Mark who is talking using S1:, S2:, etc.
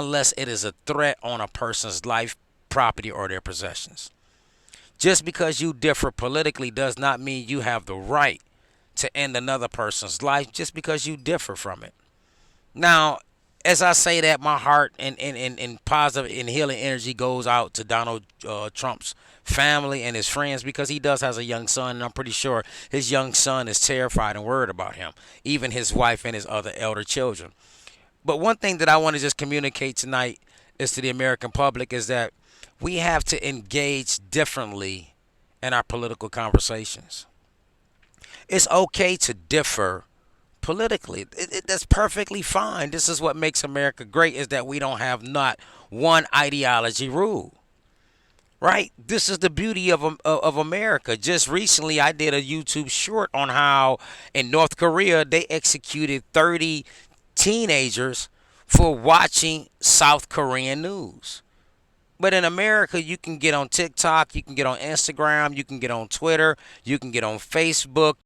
S1: unless it is a threat on a person's life, property, or their possessions. Just because you differ politically does not mean you have the right to end another person's life just because you differ from it. Now, as I say that, my heart and positive and healing energy goes out to Donald Trump's family and his friends because he does has a young son, and I'm pretty sure his young son is terrified and worried about him, even his wife and his other elder children. But one thing that I want to just communicate tonight is to the American public is that we have to engage differently in our political conversations. It's okay to differ politically. That's perfectly fine. This is what makes America great is that we don't have not one ideology rule. Right? This is the beauty of America. Just recently, I did a YouTube short on how in North Korea they executed 30 teenagers for watching South Korean news. But in America, you can get on TikTok, you can get on Instagram, you can get on Twitter, you can get on Facebook,